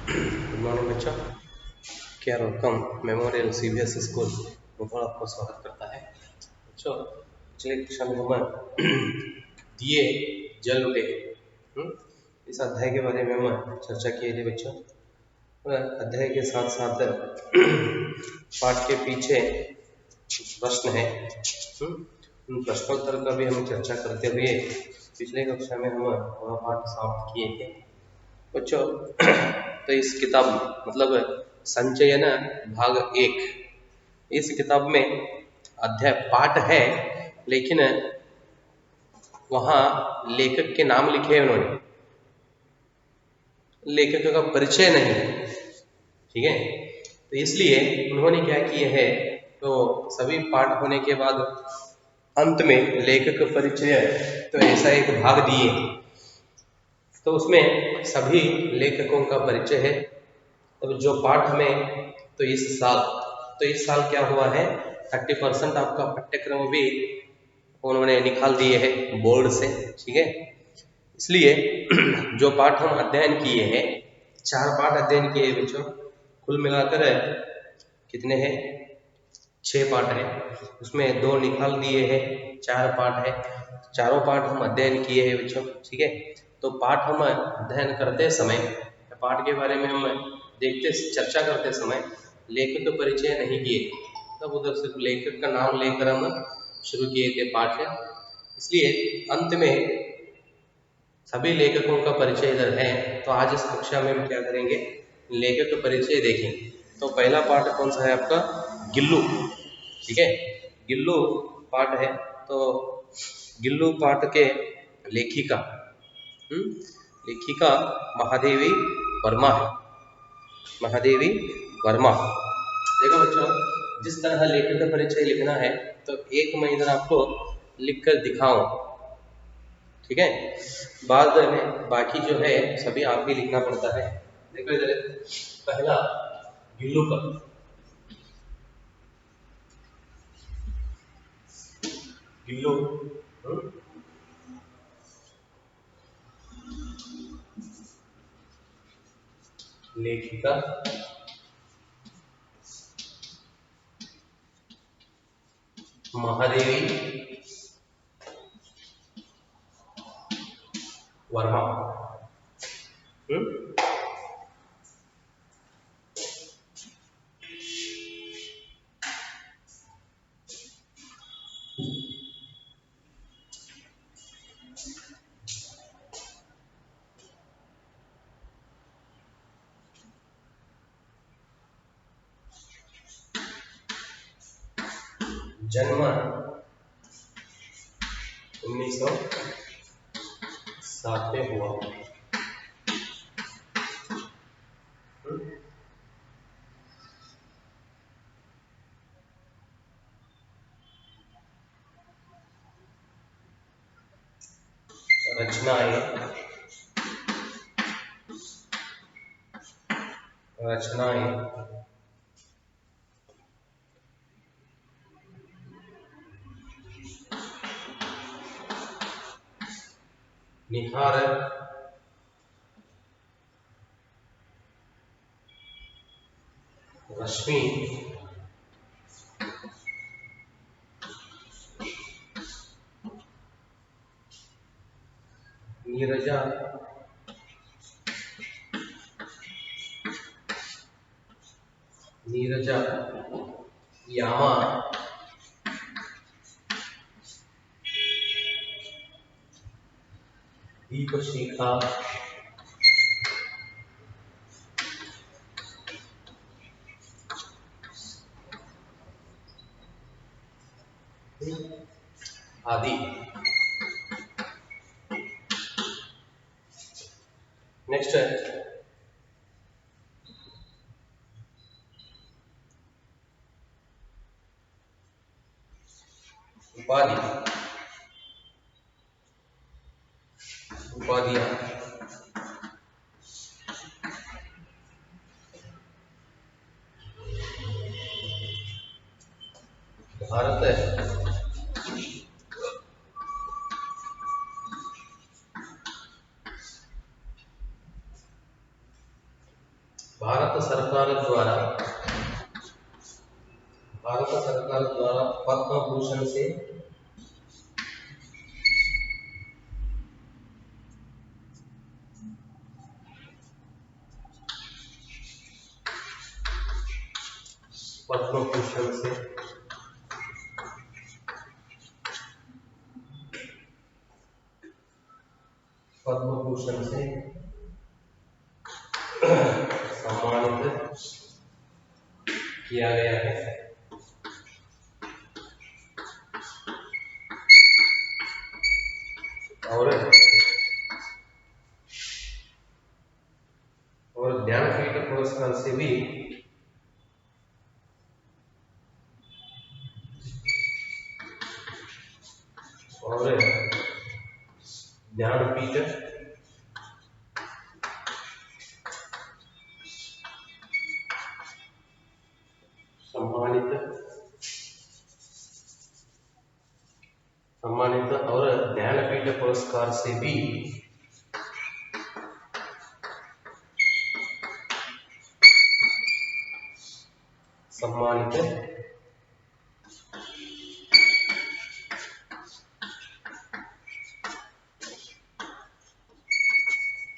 Good morning बच्चों। क्या welcome memorial CBSE school Bhopal आपको स्वागत करता है। बच्चों, पिछले कक्षा में हम दिए जल उठे इस अध्याय के बारे में हम चर्चा किए थे बच्चों। अध्याय के साथ साथ पाठ के पीछे प्रश्न है, उन प्रश्नोत्तर का भी हम चर्चा करते हुए पिछले कक्षा में हम वह पाठ समाप्त किए थे बच्चों। तो इस किताब मतलब संचयन भाग 1, इस किताब में अध्याय पाठ है, लेकिन वहाँ लेखक के नाम लिखे हैं उन्होंने, लेखक का परिचय नहीं, ठीक है। तो इसलिए उन्होंने क्या किया है, तो सभी पाठ होने के बाद अंत में लेखक परिचय तो ऐसा एक भाग दिए, तो उसमें सभी लेखकों का परिचय है। अब जो पाठ हमें तो इस साल क्या हुआ है, 30% आपका पाठ्यक्रम भी उन्होंने निकाल दिए हैं बोर्ड से, ठीक है। इसलिए जो पाठ हम अध्ययन किए हैं, 4 पाठ अध्ययन किए बच्चों, कुल मिलाकर कितने हैं, 6 पाठ है, उसमें 2 निकाल दिए हैं, 4 पाठ है। चारों पाठ हम अध्ययन किए हैं बच्चों, ठीक है। तो पाठ हम अध्ययन करते समय, पाठ के बारे में हम देखते चर्चा करते समय लेखक का परिचय नहीं किए, तब उधर सिर्फ लेखक का नाम लेकर हम शुरू किए थे पाठ। इसलिए अंत में सभी लेखकों का परिचय इधर है। तो आज इस कक्षा में हम क्या करेंगे, लेखक का परिचय देखेंगे। तो पहला पाठ कौन सा है आपका, गिल्लू, ठीक है। गिल्लू पाठ है, तो गिल्लू पाठ के लेखिका लेखिका महादेवी वर्मा है, महादेवी वर्मा। देखो बच्चों, जिस तरह लेखक का परिचय लिखना है, तो एक मैं इधर आपको लिखकर दिखाऊं, ठीक है। बाद में बाकी जो है सभी आप भी लिखना पड़ता है। देखो इधर पहला गिल्लू का, गिल्लू लेखिका महादेवी वर्मा। जन्म 1907 में हुआ। रचनाएं निखार, रश्मि, नीरजा, यामा, दीपशिखा, आदि। नेक्स्ट है उपाधि, उपाधियां, भारत, भारत सरकार द्वारा पद्म भूषण से पद्म भूषण से सम्मानित किया गया है। और ज्ञानपीठ पुरस्कार से भी सम्मानित और ज्ञानपीठ पुरस्कार से भी सम्मानित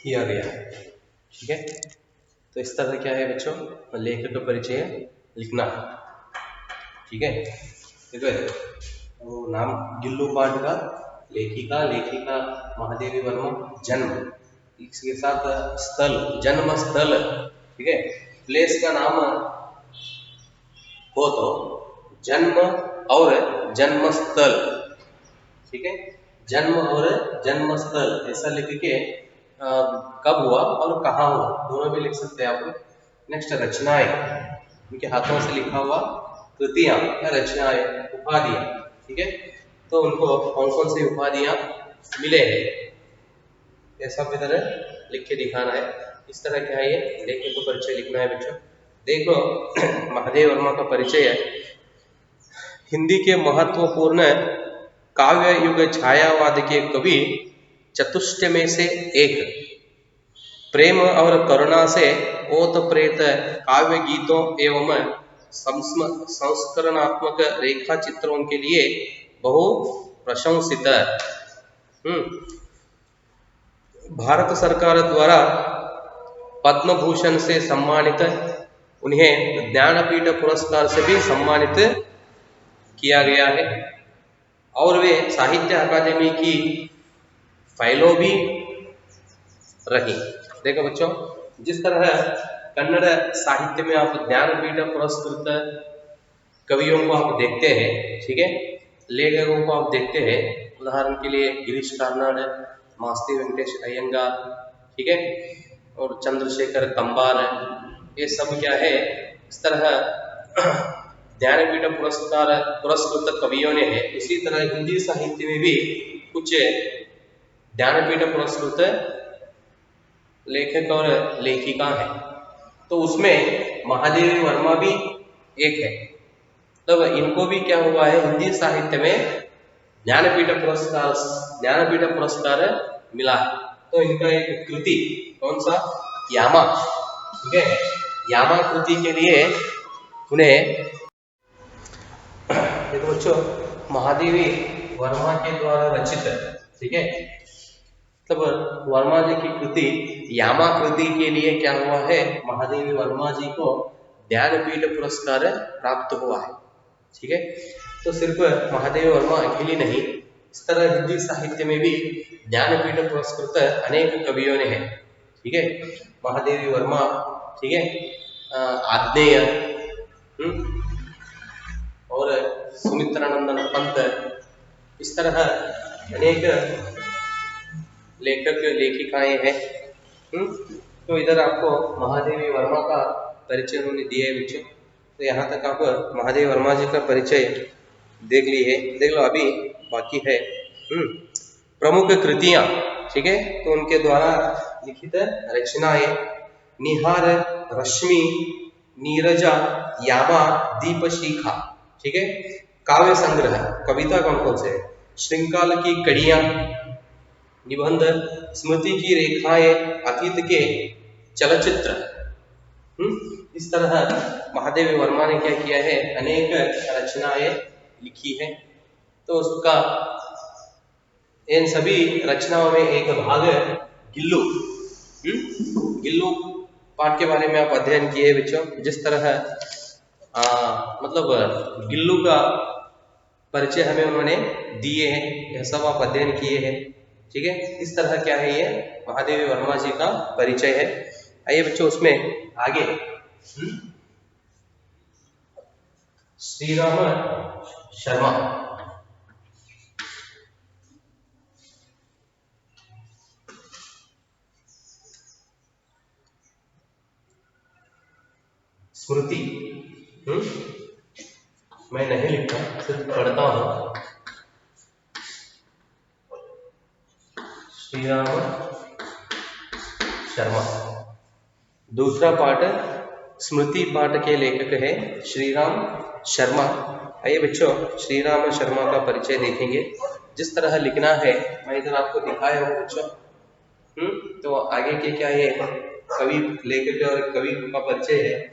किया गया है। ठीक है, तो इस तरह क्या है बच्चों, लेखक का परिचय लिखना है। ठीक है, ठीक है, तो नाम गिल्लू पाठ का, लेखिका महादेवी वर्मा, जन्म, इसके साथ स्थल, जन्म स्थल। ठीक है, प्लेस का नाम हो तो जन्म और जन्म स्थल। ठीक है, जन्म और जन्म स्थल ऐसा लिख के कब हुआ और कहाँ हुआ दोनों भी लिख सकते हैं आप। नेक्स्ट रचनाएं, उनके हाथों से लिखा हुआ कृतियां या रचनाएं, उपाधियां। ठीक है, तो उनको कौन कौन सी उपाधियां मिले हैं ये सब इधर लिख के दिखाना है। इस तरह क्या है, ये लेखक को परिचय लिखना है बच्चों। देखो महादेव वर्मा का परिचय है। हिंदी के महत्वपूर्ण काव्य युग छायावाद के कवि चतुष्ट में से एक, प्रेम और करुणा से ओतप्रेत काव्य गीतों एवं संस्करणात्मक रेखा चित्रों के लिए बहु प्रशंसित। भारत सरकार द्वारा पद्म भूषण से सम्मानित, उन्हें ज्ञानपीठ पुरस्कार से भी सम्मानित किया गया है और वे साहित्य अकादमी की फेलो भी रही। देखो बच्चों, जिस तरह कन्नड़ साहित्य में आप ज्ञानपीठ पुरस्कृत कवियों को आप देखते हैं, ठीक है, लेखकों को आप देखते हैं, उदाहरण के लिए गिरीश कार्नाड, मास्ती वेंकटेश अयंगार, ठीक है, और चंद्रशेखर कंबार, ये सब क्या है, इस तरह ज्ञानपीठ पुरस्कृत कवियों ने है। इसी तरह हिंदी साहित्य में भी कुछ ज्ञानपीठ पुरस्कृत लेखक और लेखिका है, तो उसमें महादेवी वर्मा भी एक है। तब इनको भी क्या हुआ है, हिंदी साहित्य में ज्ञानपीठ पुरस्कार मिला है। तो इनका एक कृति कौन सा, यामा, ठीक है, यामा कृति के लिए उन्हें, देखो बच्चों, महादेवी वर्मा के द्वारा रचित, ठीक है, तब वर्मा जी की कृति यामा कृति के लिए क्या हुआ है, महादेवी वर्मा जी को ज्ञानपीठ पुरस्कार प्राप्त हुआ है। ठीक है, तो सिर्फ महादेवी वर्मा अकेली नहीं, इस तरह हिंदी साहित्य में भी ज्ञानपीठ पुरस्कृत अनेक कवियों ने है। ठीक है, महादेवी वर्मा, ठीक है, आग्नेय, और सुमित्रानंदन पंत, इस तरह अनेक लेखक लेखिकाएं हैं। तो इधर आपको महादेवी वर्मा का परिचय उन्होंने दिया है बच्चों। तो यहाँ तक आप महादेवी वर्मा जी का परिचय देख ली है। देख लो, अभी बाकी है प्रमुख कृतियां, ठीक है, तो उनके द्वारा लिखित रचनाएं, निहार, रश्मि, नीरजा, यामा, दीपशिखा, ठीक है, काव्य संग्रह, कविता कौन कौन से, श्रृंगाल की कड़ियां, निबंध, स्मृति की रेखाएं, अतीत के चलचित्र, इस तरह महादेवी वर्मा ने क्या किया है, अनेक रचनाएं लिखी है। तो उसका इन सभी रचनाओं में एक भाग है गिल्लू। गिल्लू पाठ के बारे में आप अध्ययन किए बच्चों। जिस तरह मतलब गिल्लू का परिचय हमें उन्होंने दिए हैं, यह सब आप अध्ययन किए हैं। ठीक है, इस तरह क्या है, ये महादेवी वर्मा जी का परिचय है। आइए बच्चों उसमें आगे श्रीराम शर्मा। स्मृति मैं नहीं लिखता, सिर्फ पढ़ता हूं। श्रीराम शर्मा। दूसरा पाठ स्मृति पाठ के लेखक है श्रीराम शर्मा। आइए बच्चों श्रीराम शर्मा का परिचय देखेंगे। जिस तरह लिखना है मैं इधर आपको दिखाया हूँ बच्चों। तो आगे के क्या है, कवि लेखक और कवि का परिचय है,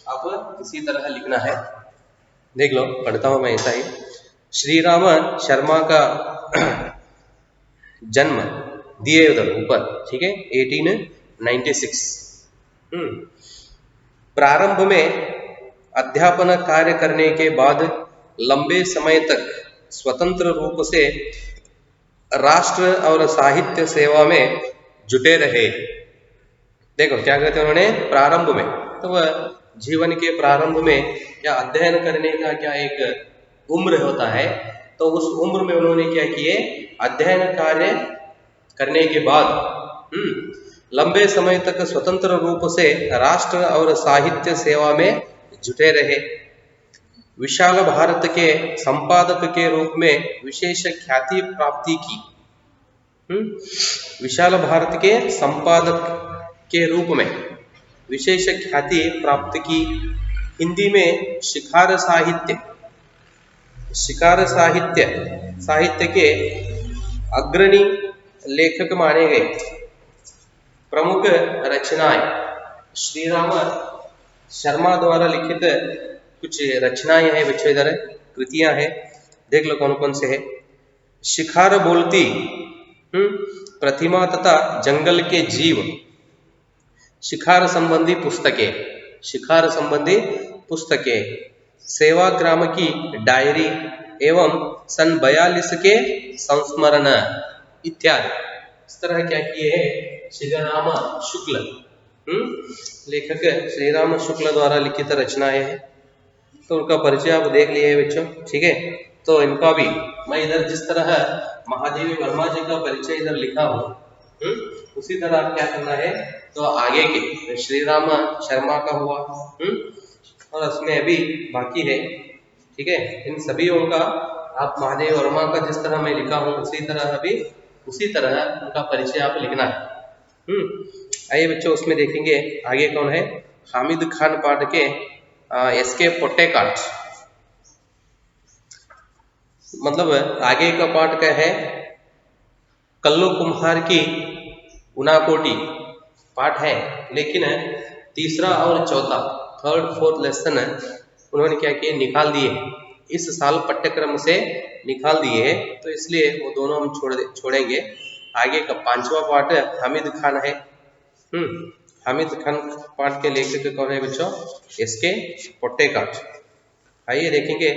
आप इसी तरह लिखना है। देख लो, पढ़ता हूं मैं ऐसा ही। श्रीराम शर्मा का जन्म दिए उधर ऊपर, ठीक है, 1896। प्रारंभ में अध्यापन कार्य करने के बाद लंबे समय तक स्वतंत्र रूप से राष्ट्र और साहित्य सेवा में जुटे रहे। देखो क्या कहते हैं उन्होंने, प्रारंभ में, तो वह जीवन के प्रारंभ में क्या अध्ययन करने का क्या एक उम्र होता है, तो उस उम्र में उन्होंने क्या किए, अध्ययन कार्य करने के बाद लंबे समय तक स्वतंत्र रूप से राष्ट्र और साहित्य सेवा में जुटे रहे। विशाल भारत के संपादक के रूप में विशेष ख्याति प्राप्ति की। विशाल भारत के संपादक के रूप में विशेष ख्याति प्राप्त की। हिंदी में शिकार साहित्य के अग्रणी लेखक माने गए। प्रमुख रचनाएं श्रीराम शर्मा द्वारा लिखित कुछ रचनाएं हैं बच्चों, इधर कृतियां हैं, देख लो कौन कौन से है। शिकार बोलती, प्रतिमा तथा जंगल के जीव, शिकार संबंधी पुस्तकें, सेवाग्राम की डायरी एवं सन 42 के संस्मरण इत्यादि। इस तरह क्या किए हैं, श्रीराम शुक्ल लेखक श्रीराम शुक्ल द्वारा लिखित रचनाएं हैं। तो उनका परिचय आप देख लिए बच्चों, ठीक है। तो इनका भी मैं इधर जिस तरह महादेवी वर्मा जी का परिचय इधर लिखा हूँ, उसी तरह आप क्या करना है, तो आगे के श्रीराम शर्मा का हुआ, और उसमें अभी बाकी है, ठीक है। इन सभी का आप महादेवी वर्मा का जिस तरह मैं लिखा हूँ उसी तरह उनका परिचय आप लिखना है। आइए बच्चों उसमें देखेंगे आगे कौन है, हामिद खान पाठ के एसके पोटेकाट। मतलब आगे का पाठ का है कल्लू कुम्हार की उनाकोटी पाठ है, लेकिन तीसरा और चौथा, थर्ड फोर्थ लेसन उन्होंने क्या किए, निकाल दिए, इस साल पाठ्यक्रम से निकाल दिए हैं, तो इसलिए वो दोनों हम छोड़ेंगे। आगे का पांचवा पाठ हामिद खान है। हामिद खान पाठ के लेखक कौन है बच्चों, एसके पोटेकाट। आइए देखेंगे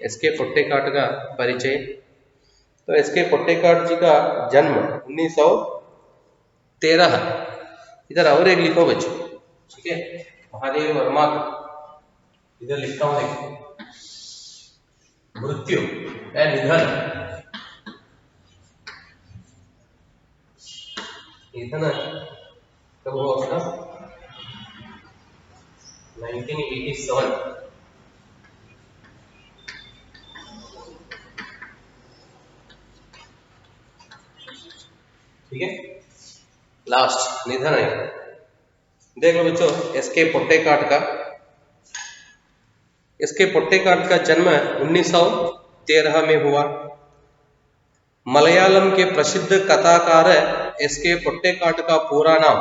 एसके पोटेकाट का परिचय। तो एसके पोटेकाट जी का जन्म 1913। इधर और एक लिखो बच्चों, ठीक है, महादेवी वर्मा का इधर लिखता हूं, देखो मृत्यु या निधन कब हुआ उसका, 1987। ठीक है, लास्ट निधन है। देख लो बच्चों एसके पोटेकाट का, एसके पोटेकाट का जन्म 1913 में हुआ। मलयालम के प्रसिद्ध कथाकार एसके पोटेकाट का पूरा नाम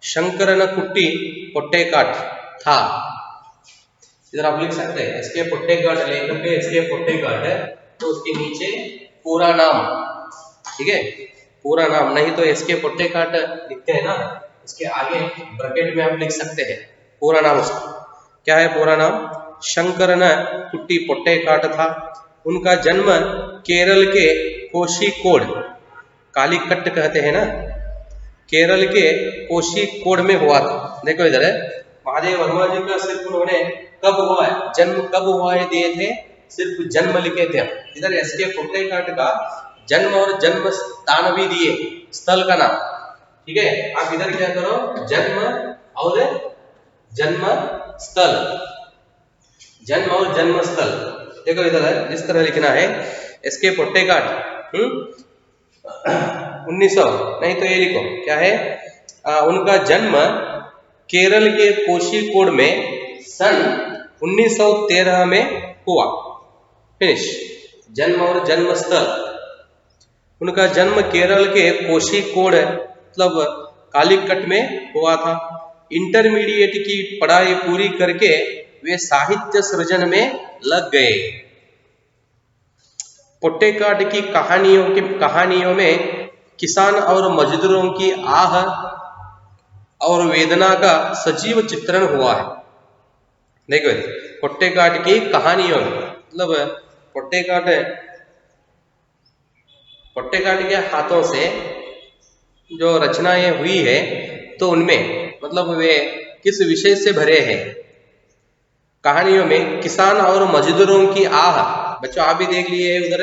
शंकरनकुट्टी पोटेकाट था। इधर आप लिख सकते हैं एस के पोट्टेकाट, लेखक है एस के पोट्टेकाट है, तो उसके नीचे पूरा नाम, ठीक है, पूरा नाम, नहीं तो एस के पोट्टेकाट लिखते हैं ना, इसके आगे ब्रैकेट में आप लिख सकते हैं पूरा नाम उसका। क्या है पूरा नाम? शंकरन कुट्टी पोट्टेकाट था। उनका जन्म केरल के कोषिकोड, कालीकट कहते हैं ना, केरल के कोषिकोड में हुआ था। देखो इधर है, महादेव वर्मा जी का सिर्फ उन्होंने कब हुआ है, जन्म कब हुआ है दिए थे, सिर्फ जन्म लिखे थे। इधर एस के पोट्टेकाट का जन्म और जन्म स्थान भी दिए, स्थल का नाम, ठीक है। आप इधर क्या करो, जन्म और जन्म स्थल, जन्म और जन्म स्थल, देखो इधर है, इस तरह लिखना है एस के पोट्टेकाट 1900, नहीं तो ये लिखो क्या है, उनका जन्म केरल के कोषिकोड में सन 1913 में हुआ। फिनिश। जन्म और जन्म स्थल, उनका जन्म केरल के कोषिकोड मतलब कालीकट में हुआ था। इंटरमीडिएट की पढ़ाई पूरी करके वे साहित्य सृजन में लग गए। पोट्टेकाट की कहानियों में किसान और मजदूरों की आह और वेदना का सजीव चित्रण हुआ है। देखो पोट्टेकाट की कहानियों में, मतलब पोट्टेकाट के हाथों से जो रचनाएं हुई है, तो उनमें मतलब वे किस विषय से भरे हैं। कहानियों में किसान और मजदूरों की आह, बच्चों आप भी देख लिए उधर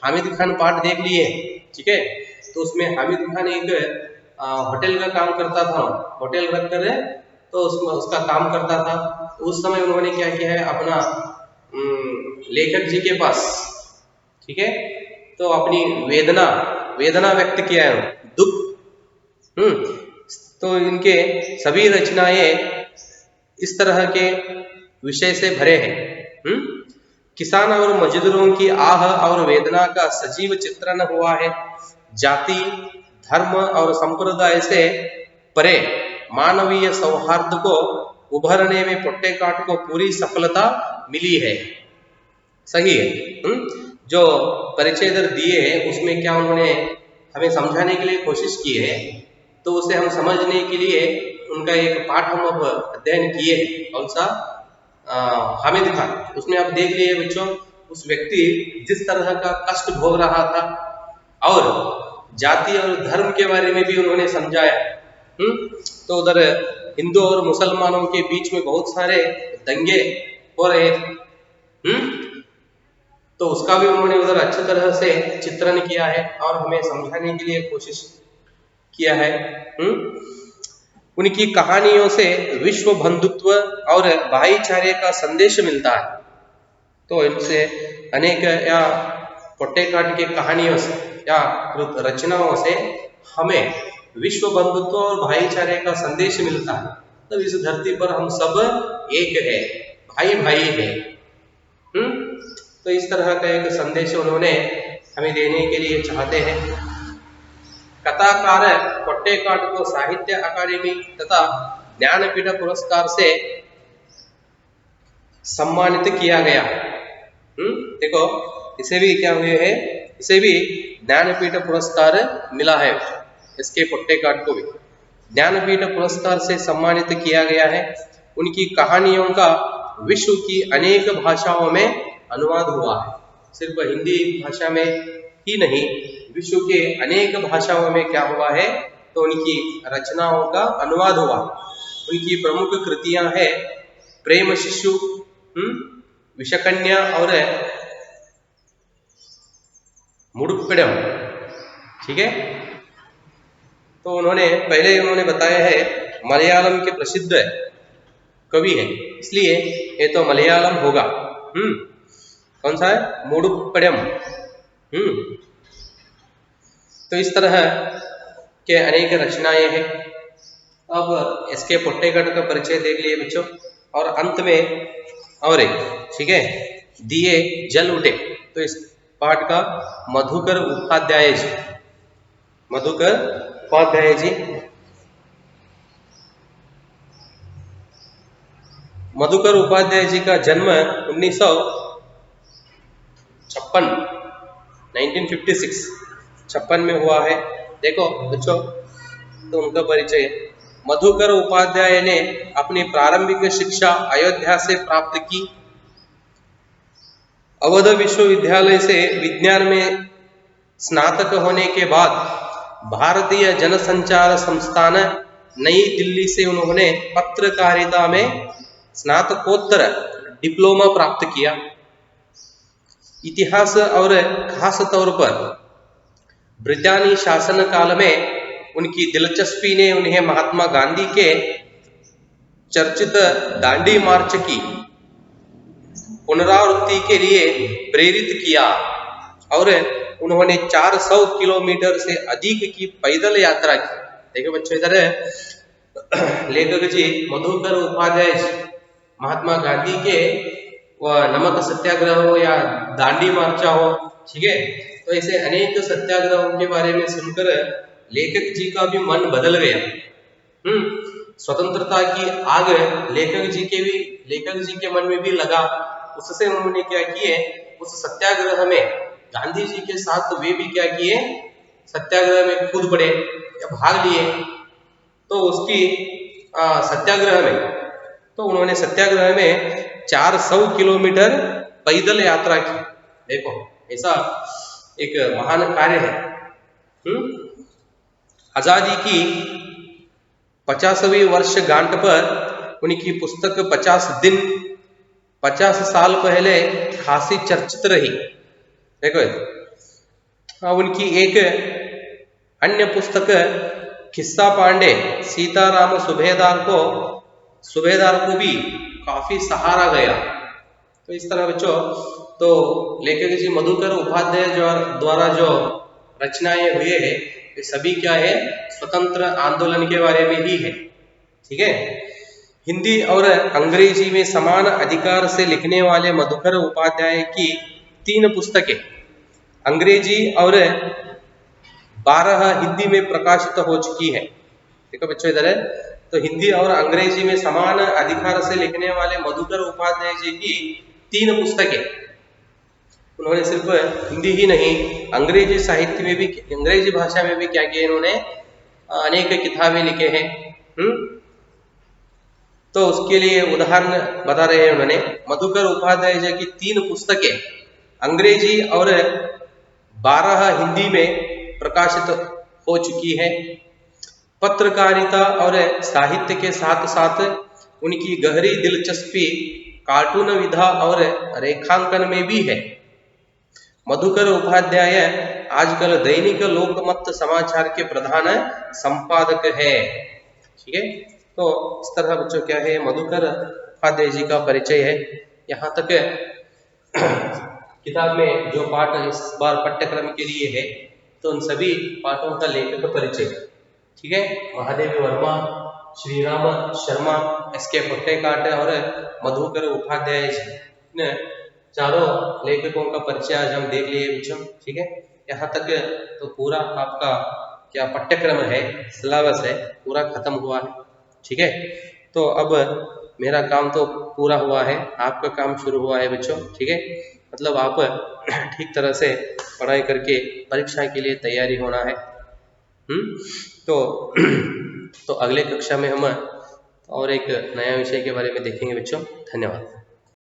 हामिद खान पाठ देख लिए, ठीक है। तो उसमें हामिद खान एक होटल का काम करता था, होटल रखकर तो उसका काम करता था। उस समय उन्होंने क्या किया है, अपना लेखक जी के पास, ठीक है, तो अपनी वेदना व्यक्त किया है, दुख। तो इनके सभी रचनाएं इस तरह के विषय से भरे हैं। किसान और मजदूरों की आह और वेदना का सजीव चित्रण हुआ है। जाति, धर्म और संप्रदाय से परे मानवीय सौहार्द को उभरने में पोट्टेकाट को पूरी सफलता मिली है। सही है। जो परिचय इधर दिए हैं उसमें क्या उन्होंने हमें समझाने के लिए कोशिश की है, तो उसे हम समझने के लिए उनका एक पाठ हम अब अध्ययन किए, कौन सा, हामिद खान। उसमें आप देख लिए बच्चों, उस व्यक्ति जिस तरह का कष्ट भोग रहा था, और जाति और धर्म के बारे में भी उन्होंने समझाया। तो उधर हिंदू और मुसलमानों के बीच में बहुत सारे दंगे हो रहे थे, तो उसका भी उन्होंने उधर अच्छी तरह से चित्रण किया है और हमें समझाने के लिए कोशिश किया है। उनकी कहानियों से विश्व बंधुत्व और भाईचारे का संदेश मिलता है। तो इनसे अनेक या पोट्टेकाट की कहानियों से या रचनाओं से हमें विश्व बंधुत्व और भाईचारे का संदेश मिलता है। तो इस धरती पर हम सब एक है, भाई भाई है। तो इस तरह का एक संदेश उन्होंने हमें देने के लिए चाहते हैं। कथाकार पोट्टेकाट को साहित्य अकादमी तथा ज्ञानपीठ पुरस्कार से सम्मानित किया गया। देखो इसे भी क्या हुए है, इसे भी ज्ञानपीठ पुरस्कार मिला है। इसके पोट्टेकाट को भी ज्ञानपीठ पुरस्कार से सम्मानित किया गया है। उनकी कहानियों का विश्व की अनेक भाषाओं में अनुवाद हुआ है। सिर्फ हिंदी भाषा में ही नहीं, विश्व के अनेक भाषाओं में क्या हुआ है, तो उनकी रचनाओं का अनुवाद हुआ। उनकी प्रमुख कृतियां है प्रेम शिशु, विषकन्या और मुडुप्पिडम, ठीक है। तो उन्होंने बताया है मलयालम के प्रसिद्ध कवि है, इसलिए ये तो मलयालम होगा। कौन सा है, मुडुप्पिडम। तो इस तरह के अनेक रचनाएं हैं। अब इसके पोट्टेकाट का परिचय देख लिए बच्चों, और अंत में और एक, ठीक है, दिए जल उठे। तो इस पाठ का मधुकर उपाध्याय जी मधुकर उपाध्याय जी का जन्म 1956 में हुआ है। देखो बच्चों, तो उनका परिचय, मधुकर उपाध्याय ने अपनी प्रारंभिक शिक्षा अयोध्या से प्राप्त की। अवध विश्वविद्यालय से विज्ञान में स्नातक होने के बाद भारतीय जनसंचार संस्थान नई दिल्ली से उन्होंने पत्रकारिता में स्नातकोत्तर डिप्लोमा प्राप्त किया। इतिहास और खास तौर पर ब्रिटानी शासन काल में उनकी दिलचस्पी ने उन्हें महात्मा गांधी के चर्चित दांडी मार्च की पुनरावृत्ति के लिए प्रेरित किया और उन्होंने 400 किलोमीटर से अधिक की पैदल यात्रा की। देखो बच्चों, इधर लेखक जी मधुकर उपाध्याय जी महात्मा गांधी के नमक सत्याग्रह हो या दांडी मार्चा हो, ठीक है, तो ऐसे अनेक सत्याग्रहों के बारे में सुनकर लेखक जी का भी मन बदल गया। स्वतंत्रता की आग लेखक जी के मन में भी लगा। उससे उन्होंने क्या किए, उस सत्याग्रह में गांधी जी के साथ वे भी क्या किए, सत्याग्रह में कूद पड़े या भाग लिए। तो उसकी सत्याग्रह में, तो उन्होंने सत्याग्रह में 400 किलोमीटर पैदल यात्रा की। देखो ऐसा एक महान कार्य है। आजादी की 50वीं वर्षगांठ पर उनकी पुस्तक 50 साल पहले खासी चर्चित रही। देखो उनकी एक अन्य पुस्तक खिस्सा पांडे सीताराम सुभेदार को भी काफी सहारा गया। तो इस तरह बच्चों, तो लेखक जी मधुकर उपाध्याय द्वारा जो रचनाएं हुए हैं ये सभी क्या है, स्वतंत्र आंदोलन के बारे में ही है। ठीक है, हिंदी और अंग्रेजी में समान अधिकार से लिखने वाले मधुकर उपाध्याय की 3 पुस्तकें अंग्रेजी और 12 हिंदी में प्रकाशित हो चुकी है। देखो बच्चों इधर है, तो हिंदी और अंग्रेजी में समान अधिकार से लिखने वाले मधुकर उपाध्याय जी की 3 पुस्तकें, उन्होंने सिर्फ हिंदी ही नहीं अंग्रेजी साहित्य में भी, अंग्रेजी भाषा में भी क्या किया, इन्होंने अनेक किताबें लिखे हैं। तो उसके लिए उदाहरण बता रहे हैं उन्होंने। मधुकर उपाध्याय जी की 3 पुस्तकें अंग्रेजी और 12 हिंदी में प्रकाशित हो चुकी है। पत्रकारिता और साहित्य के साथ साथ उनकी गहरी दिलचस्पी कार्टून विधा और रेखांकन में भी है। मधुकर उपाध्याय आजकल दैनिक लोकमत समाचार के प्रधान संपादक है। ठीक है, तो इस तरह बच्चों क्या है, मधुकर उपाध्याय जी का परिचय है। यहाँ तक किताब में जो पाठ इस बार पाठ्यक्रम के लिए है, तो उन सभी पाठों का लेखक परिचय। ठीक है, महादेव वर्मा, श्रीराम शर्मा, एस.के. पोट्टेकाट और मधुकर उपाध्याय जी, चारों लेखकों का परिचय आज हम देख लिए बच्चों। ठीक है, यहाँ तक तो पूरा आपका क्या पाठ्यक्रम है, सिलेबस है, पूरा खत्म हुआ है। ठीक है, तो अब मेरा काम तो पूरा हुआ है, आपका काम शुरू हुआ है बच्चों। ठीक है, मतलब आप ठीक तरह से पढ़ाई करके परीक्षा के लिए तैयारी होना है। तो अगले कक्षा में हम और एक नया विषय के बारे में देखेंगे बच्चों। धन्यवाद।